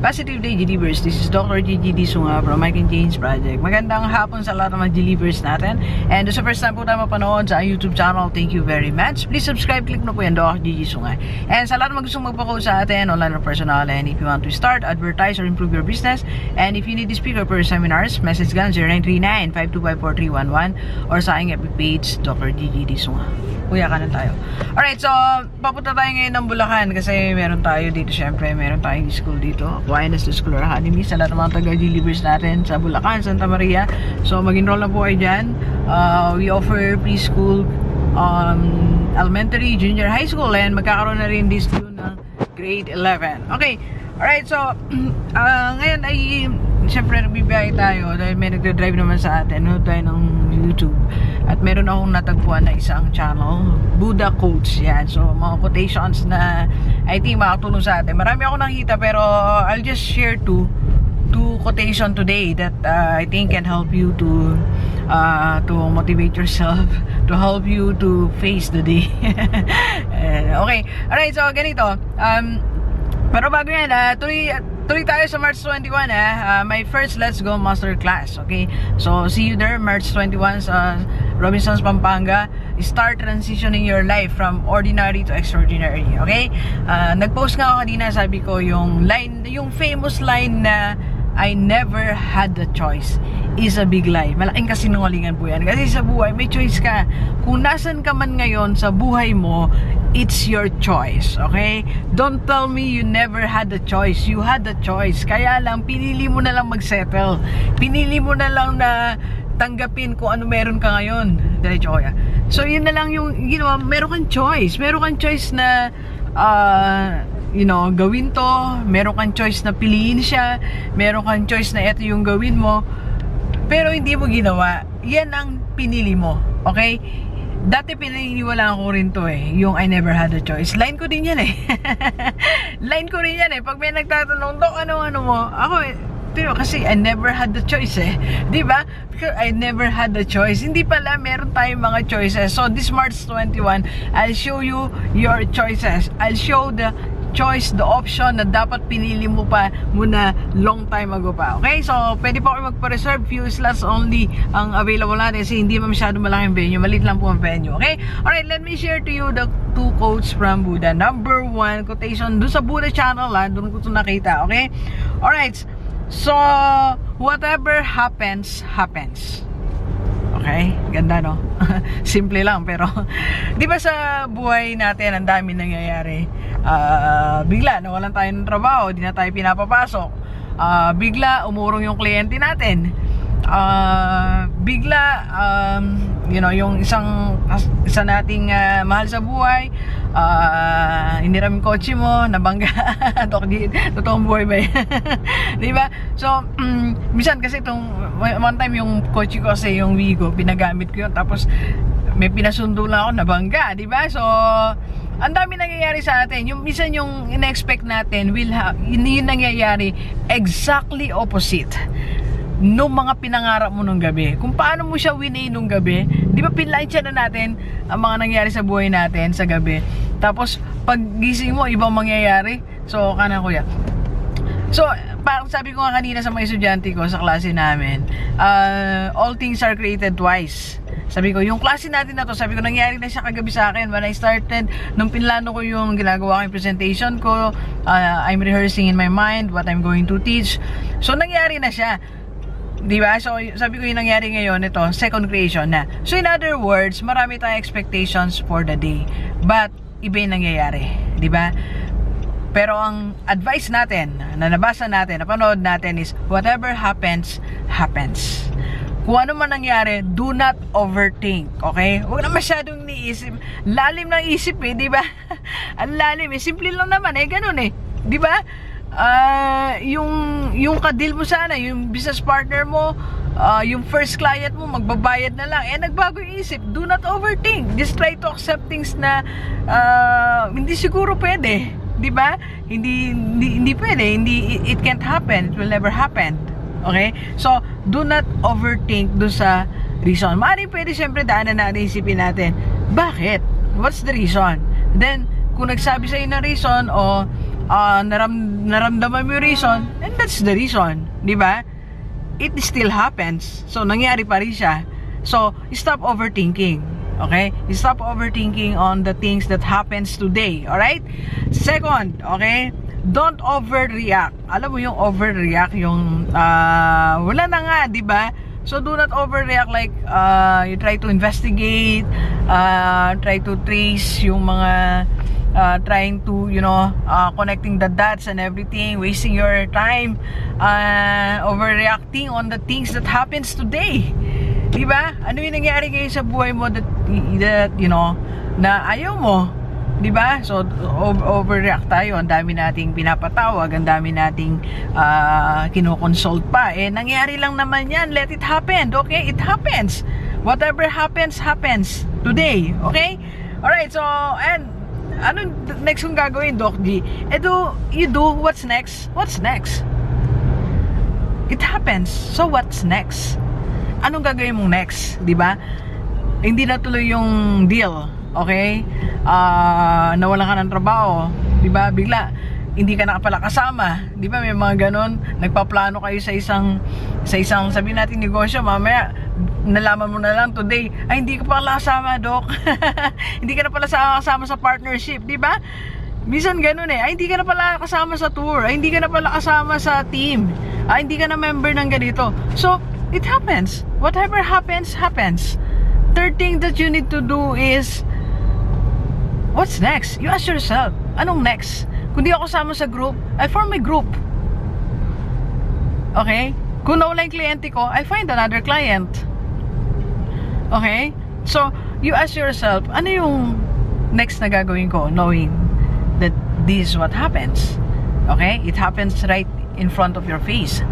Positive Day Delivers. This is Dr. Gigi Sunga from Mike and James Project. Magandang hapon sa lahat ng mga delivers natin. And sa first time po tayo mapanood sa YouTube channel, thank you very much. Please subscribe, click na po yan, Dr. Gigi Sunga. And sa lahat ng gustong magpa-call sa atin, online or personal, and if you want to start, advertise, or improve your business, and if you need to speak or for seminars, message gan 0939-525-4311 or sa aking FB page, Dr. Gigi Sunga. Kuya ka na tayo. Alright, so papunta tayo ngayon ng Bulacan kasi meron tayo dito, syempre meron tayong school dito, Aquinas School or Academy, sa lahat ng mga taga-delivers natin sa Bulacan, Santa Maria. So mag-enroll na po kayo dyan. We offer preschool, elementary, junior, high school, and magkakaroon na rin this June ng grade 11. Okay, alright, so ngayon ay syempre nagbibiyahe tayo dahil may nagdadrive naman sa atin, no, tayo ng YouTube. At meron akong natagpuan na isang channel, Buddha Quotes, yan. So mga quotations na I think makatulong sa atin. Marami ako nakita pero I'll just share two quotation today that I think can help you to motivate yourself, to help you to face the day. Okay, alright, so ganito, pero bago yan, tuloy tayo sa March 21, my first Let's Go Masterclass. Okay, so see you there March 21 sa Robinsons, Pampanga. Start transitioning your life from ordinary to extraordinary. Okay, nag-post nga ako kanina, sabi ko yung line, yung famous line na I never had the choice is a big lie. Malaking kasinungalingan po yan. Kasi sa buhay, may choice ka. Kung nasan ka man ngayon sa buhay mo, it's your choice. Okay? Don't tell me you never had the choice. You had the choice. Kaya lang, pinili mo na lang mag-settle. Pinili mo na lang na tanggapin kung ano meron ka ngayon. Diretso ko ya. So, yun na lang yung, meron kang choice. Meron kang choice na, gawin to, meron kang choice na piliin siya, meron kang choice na ito yung gawin mo, pero hindi mo ginawa. Yan ang pinili mo, okay? Dati pinaniniwalaan ko rin to yung I never had a choice. Line ko din yan Line ko rin yan pag may nagtatanong, Dok, ano mo? Ako pero kasi I never had the choice di ba? Because I never had the choice. Hindi pala, meron tayong mga choices. So this March 21, I'll show you your choices. I'll show the choice, the option na dapat pinili mo pa muna long time ago pa. Okay? So pwede po kayo magpa-reserve. Few slots only ang available natin kasi hindi masyado malaking venue. Maliit lang po ang venue. Okay? Alright, let me share to you the two quotes from Buddha. Number 1 quotation doon sa Buddha channel doon ko ito nakita. Okay? Alright, so whatever happens, happens. Okay? Ganda, no? Simple lang, pero di ba sa buhay natin ang dami nangyayari? Bigla nawalan tayo ng trabaho, di na tayo pinapapasok. Bigla umurong yung kliyente natin. Bigla yung isa nating mahal sa buhay, hiniram yung kotse mo, nabangga. Totoong buhay ba yan? Diba? So minsan kasi itong one time yung kotse ko kasi yung Wigo, pinagamit ko yun, tapos may pinasundo lang ako, nabangga, diba? So ang dami nangyayari sa atin. Yung minsan yung in-expect natin hindi nangyayari, exactly opposite nung mga pinangarap mo nung gabi. Kung paano mo siya winay nung gabi, di ba pinlansya na natin ang mga nangyari sa buhay natin sa gabi. Tapos pag gising mo, ibang mangyayari. So kanan kuya. So parang sabi ko nga kanina sa mga estudyante ko sa klase namin, all things are created twice. Sabi ko, yung klase natin na to, sabi ko, nangyari na siya kagabi sa akin. When I started, nung pinlano ko yung ginagawa ko yung presentation ko, I'm rehearsing in my mind what I'm going to teach. So nangyari na siya. Diba? So, sabi ko yung nangyari ngayon, ito, second creation na. So, in other words, marami tayong expectations for the day. But, iba yung nangyayari. Diba? Pero ang advice natin, na nabasa natin, napanood natin is, whatever happens, happens. Kung ano man nangyari, do not overthink. Okay? Huwag na masyadong niisip. Lalim ng isip diba? Ang lalim simple lang naman ganun diba? Yung kadil mo sana, yung business partner mo, yung first client mo, magbabayad na lang, nagbago yung isip. Do not overthink. Just try to accept things na hindi siguro pwede, di ba? Hindi pwede, it can't happen, it will never happen. Okay? So, do not overthink do sa reason. Maaaring pwede siyempre daanan natin, isipin natin, bakit? What's the reason? Then, kung nagsabi sa'yo ng reason o naramdaman mo yung reason, and that's the reason, di ba? It still happens. So, nangyari pa rin siya. So, stop overthinking. Okay? Stop overthinking on the things that happens today. Alright? Second, okay? Don't overreact. Alam mo yung overreact, yung wala na nga, di ba? So, do not overreact like you try to investigate, try to trace yung mga trying to, connecting the dots and everything, wasting your time, overreacting on the things that happens today. Diba? Ano yung nangyari ngayon sa buhay mo that na ayaw mo? Diba? So, overreact tayo. Ang dami nating pinapatawag, ang dami nating kinoconsult pa. Nangyari lang naman yan. Let it happen. Okay? It happens. Whatever happens, happens today. Okay? Alright, so, and anong next kong gagawin, Doc G? You do what's next? What's next? It happens. So, what's next? Anong gagawin mong next? Diba? Hindi na tuloy yung deal. Okay? Nawalan ka ng trabaho. Diba? Bigla, hindi ka na pala kasama. Diba? May mga ganon. Nagpaplano kayo sa isang sabihin natin negosyo. Mamaya, nalaman mo na lang today, ay hindi ka pala kasama, Doc. Hindi ka na pala kasama sa partnership. Diba? Minsan ganun ay hindi ka na pala kasama sa tour. Ay hindi ka na pala kasama sa team. Ay hindi ka na member ng ganito. So, it happens. Whatever happens, happens. Third thing that you need to do is, what's next? You ask yourself, anong next? Kung di ako sama sa group, I form a group. Okay? Kung nawala yung kliyente ko, I find another client. Okay? So, you ask yourself, ano yung next na gagawin ko, knowing that this is what happens. Okay? It happens right in front of your face.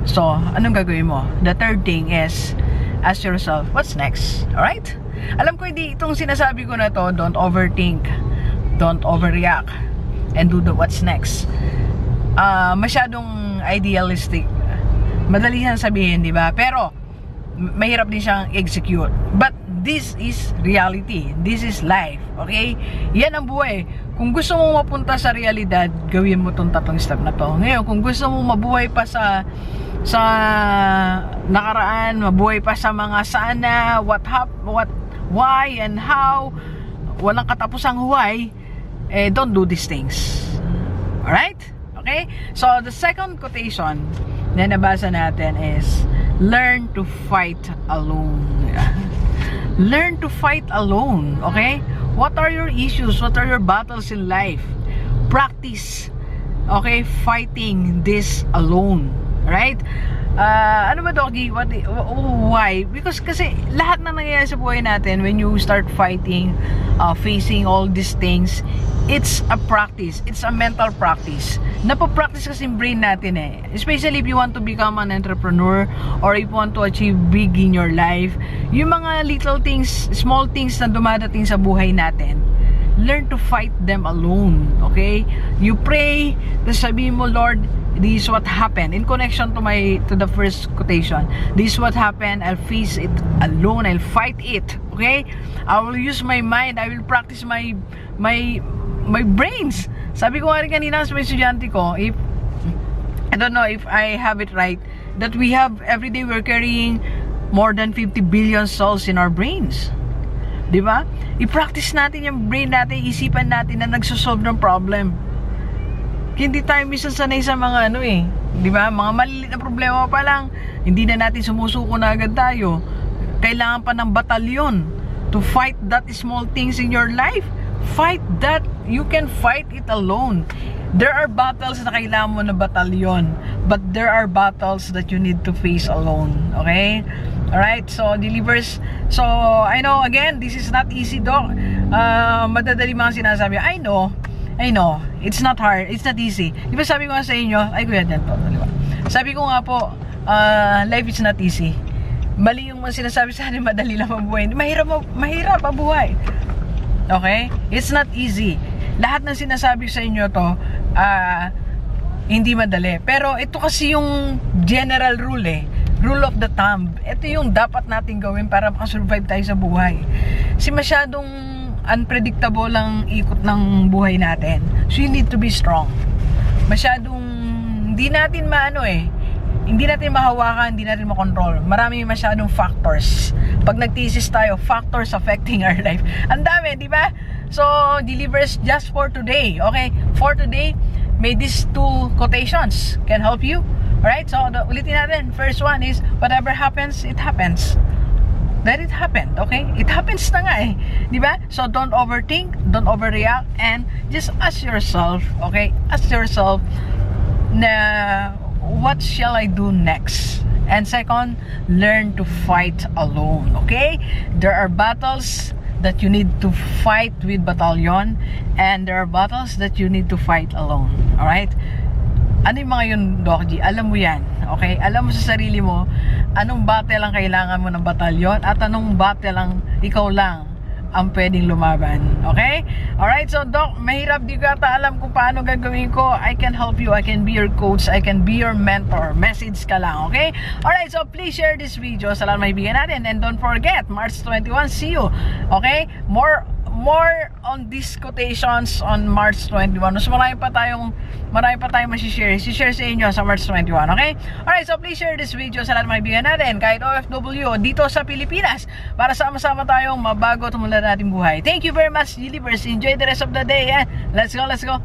So, anong gagawin mo? The third thing is, ask yourself, what's next? Alright? Alam ko, hindi itong sinasabi ko na to, don't overthink, don't overreact, and do the what's next. Masyadong idealistic. Madali siyang sabihin, di ba? Pero, mahirap din siyang execute. But, this is reality. This is life. Okay? Yan ang buhay. Kung gusto mo mapunta sa realidad, gawin mo tong tatlong step na to. Ngayon, kung gusto mo mabuhay pa sa nakaraan, mabuhay pa sa mga sana, why, and how, walang katapusang why, don't do these things. Alright? Okay? So, the second quotation na nabasa natin is, learn to fight alone. Learn to fight alone. Okay? What are your issues? What are your battles in life? Practice, okay, fighting this alone. Right? Ano ba, Doggy? Why? Because kasi lahat na nangyayari sa buhay natin, when you start fighting, facing all these things, it's a practice. It's a mental practice. Napapractice kasi yung brain natin Especially if you want to become an entrepreneur or if you want to achieve big in your life. Yung mga little things, small things na dumadating sa buhay natin, learn to fight them alone. Okay? You pray, tapos sabihin mo, Lord, this is what happened. In connection to the first quotation, this is what happened. I'll face it alone. I'll fight it. Okay? I will use my mind. I will practice my brains. Sabi ko nga rin kanina sa mga estudyante ko, if I don't know if I have it right, that we have every day we're carrying more than 50 billion cells in our brains. Diba? I-practice natin yung brain natin, isipan natin na nagsosolve ng problem. Hindi tayo minsan sanay sa mga diba? Mga maliliit na problema pa lang, hindi na natin sumusuko na agad tayo. Kailangan pa ng batalyon to fight that small things in your life. Fight that. You can fight it alone. There are battles na kailangan mo na batalyon, but there are battles that you need to face alone. Okay? Alright, so delivers. So, I know, again, this is not easy, Doc. Madadali mga sinasabi. I know, it's not hard, it's not easy. Di ba sabi ko nga sa inyo, ay kuya dyan po, diba? Sabi ko nga po, life is not easy. Mali yung mga sinasabi sa akin, madali lang mabuhay. Mahirap mabuhay. Okay? It's not easy. Lahat ng sinasabi sa inyo to, hindi madali. Pero ito kasi yung general rule rule of the thumb. Ito yung dapat natin gawin para makasurvive tayo sa buhay. Kasi masyadong unpredictable lang ikot ng buhay natin. So you need to be strong. Masyadong hindi natin hindi natin mahawakan, hindi natin makontrol. Marami masyadong factors. Pag nagtisis tayo, factors affecting our life. Ang dami, di ba? So, delivers just for today. Okay? For today, may these two quotations can help you. Alright? So, ulitin natin. First one is, whatever happens, it happens. Let it happen. Okay? It happens na nga eh. Di ba? So, don't overthink, don't overreact, and just ask yourself, okay? Ask yourself na, what shall I do next? And second, learn to fight alone. Okay? There are battles that you need to fight with battalion, and there are battles that you need to fight alone. Alright? Ano yung mga yun, Doc G? Alam mo yan. Okay? Alam mo sa sarili mo anong battle ang kailangan mo ng batalyon at anong battle ang ikaw lang ang pwedeng lumaban. Okay? Alright, so Doc, mahirap, di ko ata alam kung paano gagawin ko. I can help you. I can be your coach. I can be your mentor. Message ka lang, okay? Alright, so please share this video sa lahat ng maibigan natin. And don't forget, March 21, see you. Okay? More on these quotations on March 21. Mas marami pa tayong masishare. Si-share sa inyo sa March 21, okay? Alright, so please share this video sa lahat ng kaibigan natin, kahit OFW dito sa Pilipinas, para sama-sama tayong mabago at tumulad natin buhay. Thank you very much, Delivers. Enjoy the rest of the day. Let's go, let's go.